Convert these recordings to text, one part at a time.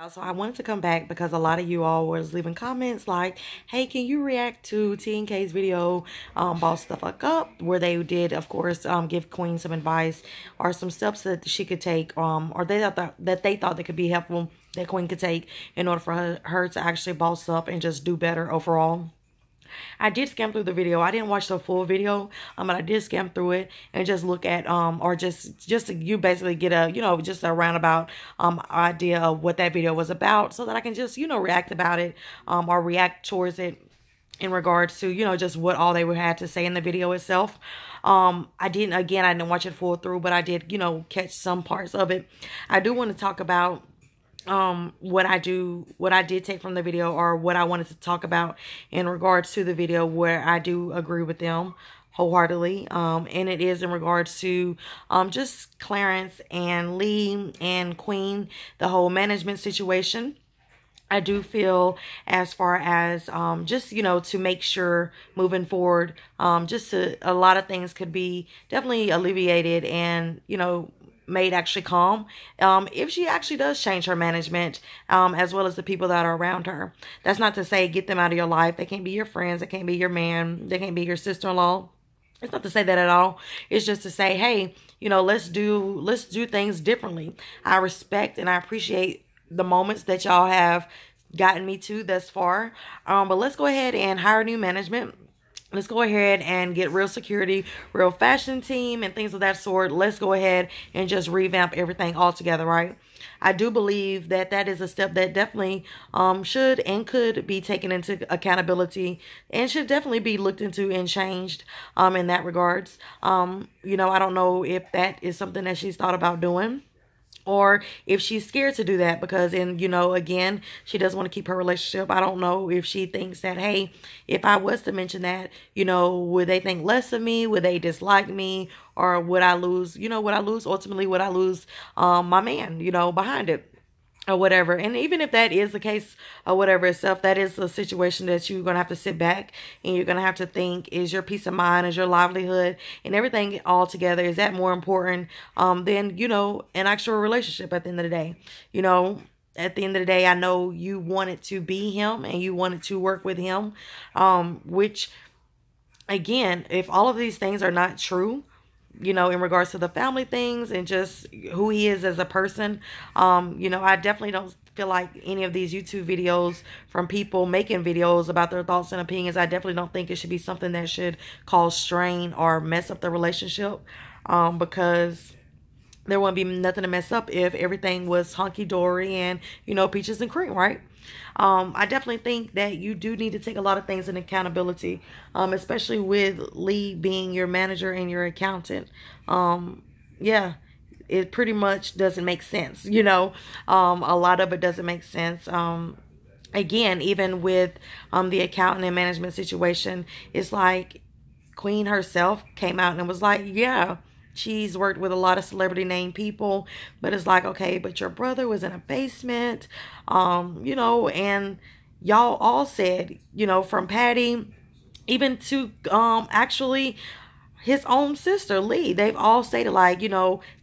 So I wanted to come back because a lot of you all was leaving comments like, hey, can you react to TNK's video, Boss the Fuck Up, where they did, of course, give Queen some advice or some steps that she could take, or they thought that could be helpful that Queen could take in order for her to actually boss up and just do better overall. I did skim through the video. I didn't watch the full video, but I did skim through it and just look at or just you basically get a just a roundabout idea of what that video was about, so that I can just react about it or react towards it in regards to just what all they would had to say in the video itself. I didn't watch it full through, but I did catch some parts of it. I do want to talk about what I did take from the video, or what I wanted to talk about in regards to the video, where I do agree with them wholeheartedly, and it is in regards to just Clarence and Lee and Queen, the whole management situation. I do feel, as far as just to make sure moving forward, a lot of things could be definitely alleviated and made actually calm if she actually does change her management, as well as the people that are around her. That's not to say get them out of your life. They can't be your friends. They can't be your man. They can't be your sister-in-law. It's not to say that at all. It's just to say, hey, let's do things differently. I respect and I appreciate the moments that y'all have gotten me to thus far, but let's go ahead and hire new management. Let's go ahead and get real security, real fashion team, and things of that sort. Let's go ahead and just revamp everything altogether, right? I do believe that that is a step that definitely should and could be taken into accountability, and should definitely be looked into and changed in that regards. I don't know if that is something that she's thought about doing, or if she's scared to do that because, again, she does want to keep her relationship. I don't know if she thinks that, hey, if I was to mention that, would they think less of me? Would they dislike me? Or would I lose, ultimately, would I lose my man, behind it? Or whatever. And even if that is the case or whatever itself, that is a situation that you're going to have to sit back and you're going to have to think, is your peace of mind, is your livelihood and everything all together, is that more important than, an actual relationship at the end of the day? At the end of the day, I know you wanted to be him and you wanted to work with him, which, again, if all of these things are not true, in regards to the family things and just who he is as a person, I definitely don't feel like any of these YouTube videos from people making videos about their thoughts and opinions, I definitely don't think it should be something that should cause strain or mess up the relationship, because there wouldn't be nothing to mess up if everything was hunky-dory and, peaches and cream, right? I definitely think that you do need to take a lot of things in accountability, especially with Lee being your manager and your accountant. Yeah, it pretty much doesn't make sense, a lot of it doesn't make sense. Again, even with the accountant and management situation, it's like Queen herself came out and was like, yeah, she's worked with a lot of celebrity named people, but it's like, okay, but your brother was in a basement, and y'all all said, from Patty, even to actually his own sister, Lee, they've all stated like,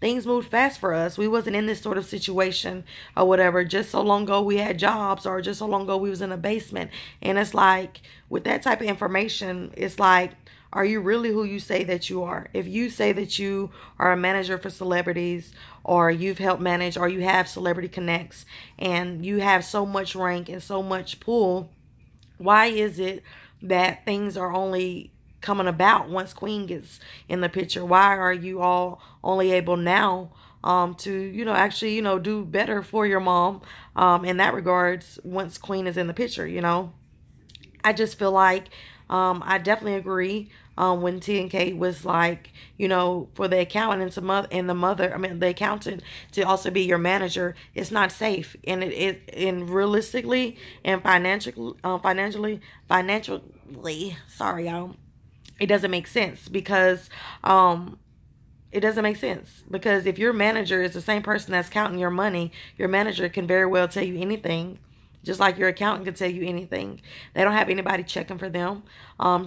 things moved fast for us. We wasn't in this sort of situation or whatever. Just so long ago we had jobs, or just so long ago we was in a basement. And it's like, with that type of information, it's like, are you really who you say that you are? If you say that you are a manager for celebrities, or you've helped manage, or you have celebrity connects, and you have so much rank and so much pull, why is it that things are only coming about once Queen gets in the picture? Why are you all only able now to, actually, do better for your mom in that regards once Queen is in the picture, I just feel like I definitely agree when TNK was like, for the accountant the accountant to also be your manager, it's not safe, and and realistically and financially, sorry y'all, it doesn't make sense, because it doesn't make sense, because if your manager is the same person that's counting your money, your manager can very well tell you anything Just like your accountant could tell you anything. They don't have anybody checking for them.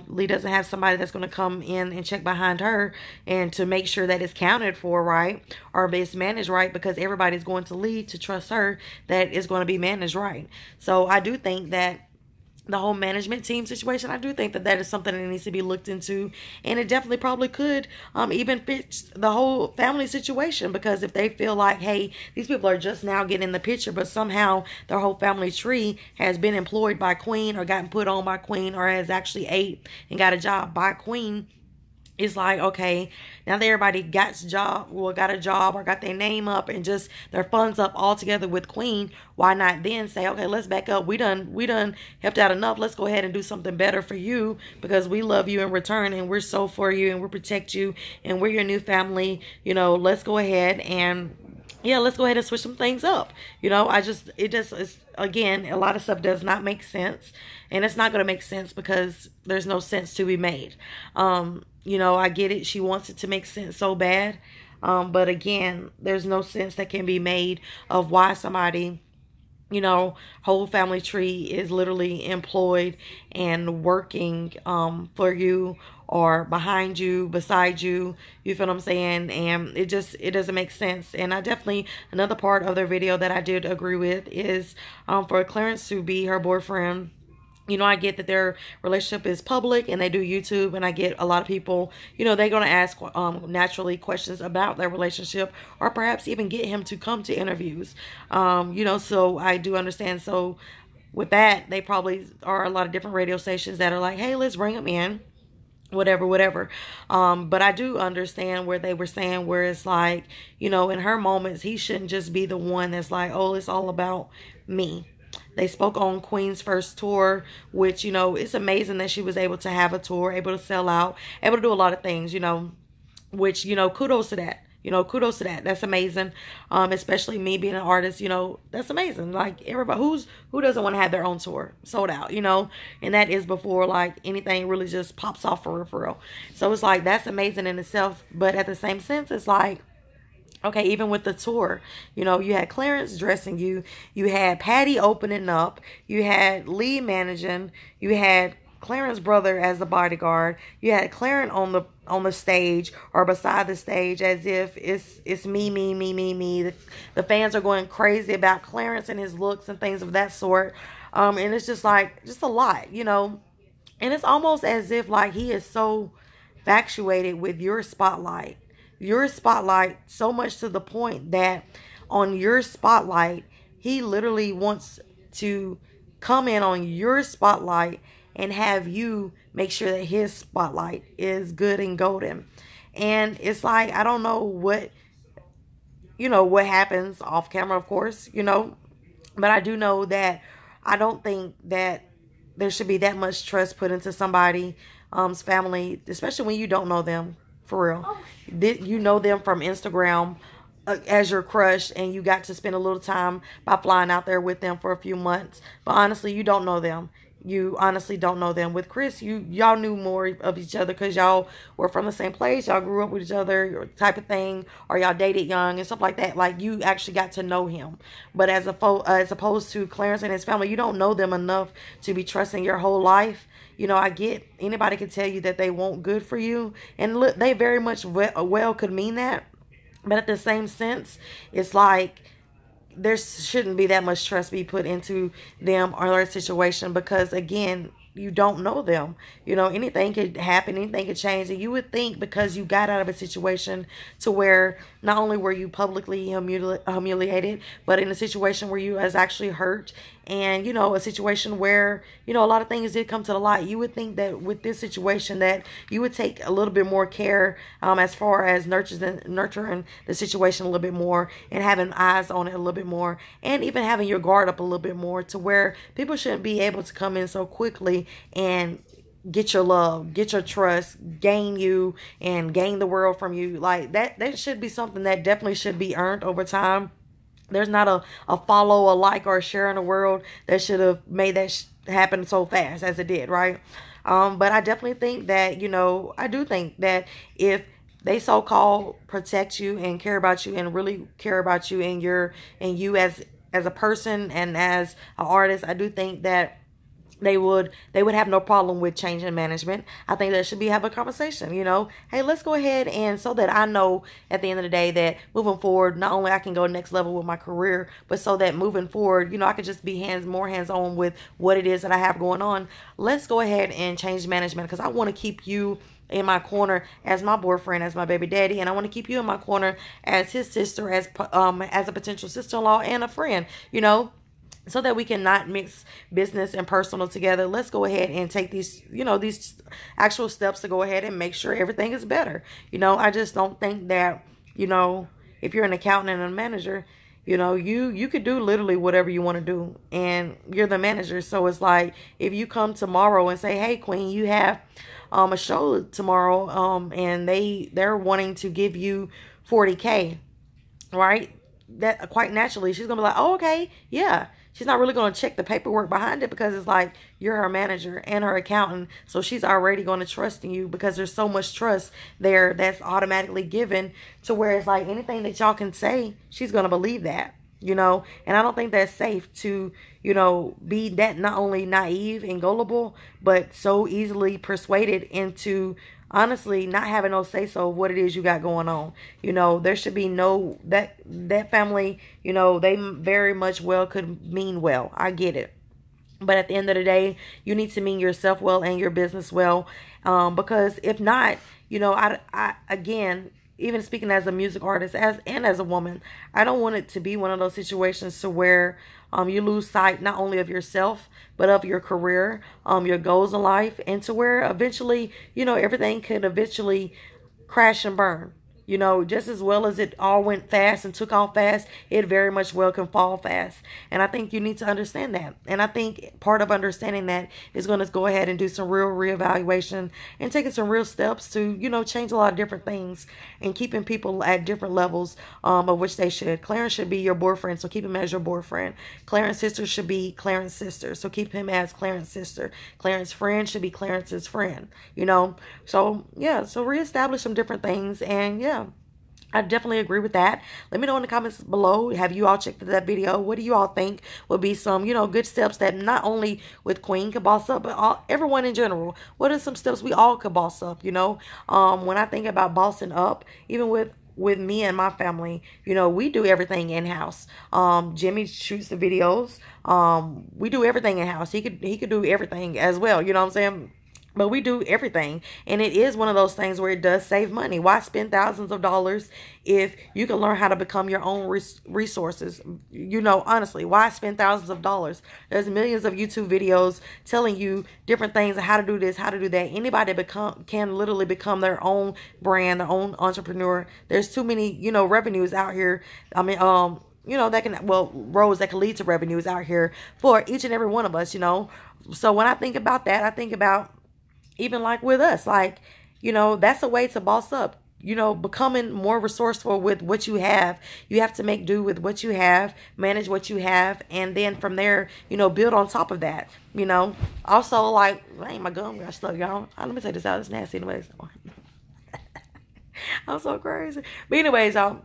Lee doesn't have somebody that's going to come in and check behind her and to make sure that it's counted for right or it's managed right, because everybody's going to Lee to trust her that it's going to be managed right. So I do think that the whole management team situation, I do think that that is something that needs to be looked into, and it definitely probably could even fix the whole family situation, because if they feel like, hey, these people are just now getting in the picture, but somehow their whole family tree has been employed by Queen or gotten put on by Queen or has actually ate and got a job by Queen, it's like, okay, now that everybody got a job or got their name up and just their funds up all together with Queen, why not then say, okay, let's back up. We done helped out enough. Let's go ahead and do something better for you, because we love you in return and we're so for you and we'll protect you and we're your new family. You know, let's go ahead and let's go ahead and switch some things up. You know, it's, again, a lot of stuff does not make sense, and it's not going to make sense because there's no sense to be made. You know, I get it. She wants it to make sense so bad. But again, there's no sense that can be made of why somebody, you know, whole family tree is literally employed and working for you or behind you, beside you. You feel what I'm saying? And it doesn't make sense. And I definitely, another part of their video that I did agree with is for Clarence to be her boyfriend. You know, I get that their relationship is public and they do YouTube, and I get a lot of people, you know, they're going to ask naturally questions about their relationship, or perhaps even get him to come to interviews. You know, so I do understand. So with that, they probably are a lot of different radio stations that are like, hey, let's bring him in. Whatever. But I do understand where they were saying, where it's like, you know, in her moments, he shouldn't just be the one that's like, oh, it's all about me. They spoke on Queen's first tour, which, you know, it's amazing that she was able to have a tour, able to sell out, able to do a lot of things, you know, which, you know, kudos to that. You know, kudos to that. That's amazing. Especially me being an artist, you know, that's amazing. Like, everybody, who doesn't want to have their own tour sold out, you know? And that is before, like, anything really just pops off for real. So it's like, that's amazing in itself. But at the same sense, it's like, okay, even with the tour, you know, you had Clarence dressing you. You had Patty opening up. You had Lee managing. You had Clarence's brother as the bodyguard. You had Clarence on the stage or beside the stage, as if it's me. The fans are going crazy about Clarence and his looks and things of that sort. And it's just like, just a lot, you know. And it's almost as if like he is so infatuated with your spotlight. Your spotlight, so much to the point that on your spotlight, he literally wants to come in on your spotlight and have you make sure that his spotlight is good and golden. And it's like, I don't know what, you know, what happens off camera, of course, you know, but I do know that I don't think that there should be that much trust put into somebody's family, especially when you don't know them. For real. You know them from Instagram as your crush, and you got to spend a little time by flying out there with them for a few months. But honestly, you don't know them. You honestly don't know them. With Chris, y'all knew more of each other because y'all were from the same place. Y'all grew up with each other, type of thing, or y'all dated young and stuff like that. Like, you actually got to know him. But as opposed to Clarence and his family, you don't know them enough to be trusting your whole life. You know, I get anybody can tell you that they want good for you, and look, they very much well could mean that. But at the same sense, it's like there shouldn't be that much trust be put into them or their situation, because again, you don't know them. You know, anything could happen, anything could change. And you would think, because you got out of a situation to where not only were you publicly humiliated, but in a situation where you was actually hurt, and, you know, a situation where, you know, a lot of things did come to the light. You would think that with this situation that you would take a little bit more care as far as nurturing the situation a little bit more, and having eyes on it a little bit more, and even having your guard up a little bit more, to where people shouldn't be able to come in so quickly and get your love, get your trust, gain you, and gain the world from you. Like, that should be something that definitely should be earned over time. There's not a follow, a like, or a share in the world that should have made that happen so fast as it did, right? But I definitely think that, you know, I do think that if they so-called protect you and care about you and really care about you and you as as a person and as an artist, I do think that they would have no problem with changing management. I think that should be have a conversation, you know. Hey, let's go ahead, and so that I know at the end of the day that moving forward, not only I can go next level with my career, but so that moving forward, you know, I could just be more hands on with what it is that I have going on. Let's go ahead and change management, because I want to keep you in my corner as my boyfriend, as my baby daddy, and I want to keep you in my corner as his sister, as a potential sister-in-law and a friend, you know, so that we can not mix business and personal together. Let's go ahead and take these, you know, these actual steps to go ahead and make sure everything is better. You know, I just don't think that, you know, if you're an accountant and a manager, you know, you could do literally whatever you want to do, and you're the manager. So it's like, if you come tomorrow and say, hey, Queen, you have a show tomorrow, and they're wanting to give you 40K, right? That quite naturally, she's gonna be like, oh, okay, yeah. She's not really going to check the paperwork behind it, because it's like, you're her manager and her accountant. So she's already going to trust in you, because there's so much trust there that's automatically given, to where it's like anything that y'all can say, she's going to believe that, you know. And I don't think that's safe to, you know, be that not only naive and gullible, but so easily persuaded into honestly not having no say so of what it is you got going on. You know, there should be no, that family, you know, they very much well could mean well. I get it. But at the end of the day, you need to mean yourself well and your business well. Because if not, you know, I again, even speaking as a music artist and as a woman, I don't want it to be one of those situations to where you lose sight not only of yourself, but of your career, your goals in life, and to where eventually, you know, everything could eventually crash and burn. You know, just as well as it all went fast and took off fast, it very much well can fall fast. And I think you need to understand that. And I think part of understanding that is going to go ahead and do some real reevaluation and taking some real steps to, you know, change a lot of different things and keeping people at different levels of which they should. Clarence should be your boyfriend, so keep him as your boyfriend. Clarence's sister should be Clarence's sister, so keep him as Clarence's sister. Clarence's friend should be Clarence's friend, you know. So, yeah, so reestablish some different things, and yeah, I definitely agree with that. Let me know in the comments below. Have you all checked that video? What do you all think would be some, you know, good steps that not only with Queen could boss up, but everyone in general? What are some steps we all could boss up, you know? When I think about bossing up, even with me and my family, you know, we do everything in-house. Jimmy shoots the videos. We do everything in-house. He could do everything as well, you know what I'm saying? But we do everything, and it is one of those things where it does save money. Why spend thousands of dollars if you can learn how to become your own resources? You know, honestly, why spend thousands of dollars? There's millions of YouTube videos telling you different things, how to do this, how to do that. Anybody can literally become their own brand, their own entrepreneur. There's too many, you know, revenues out here. I mean, you know, that can, well, roads that can lead to revenues out here for each and every one of us, you know. So when I think about that, I think about even like with us, like, you know, that's a way to boss up, you know, becoming more resourceful with what you have. You have to make do with what you have, manage what you have, and then from there, you know, build on top of that, you know. Also, like, dang, my gum got stuck, y'all. Let me take this out. It's nasty anyways. I'm so crazy. But anyways, y'all,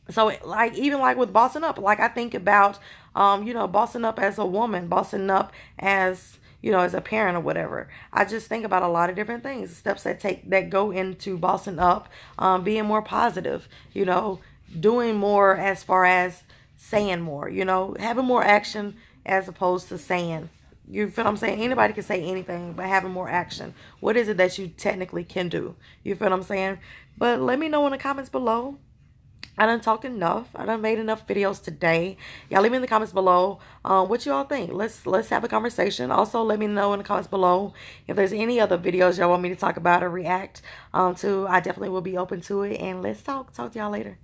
so like, even like with bossing up, like I think about, you know, bossing up as a woman, bossing up as, you know, as a parent or whatever. I just think about a lot of different things, steps that go into bossing up, being more positive, you know, doing more as far as saying more, you know, having more action as opposed to saying. You feel what I'm saying? Anybody can say anything, but having more action. What is it that you technically can do? You feel what I'm saying? But let me know in the comments below. I done talked enough. I done made enough videos today. Y'all leave me in the comments below what you all think. Let's have a conversation. Also, let me know in the comments below if there's any other videos y'all want me to talk about or react to. I definitely will be open to it. And let's talk to y'all later.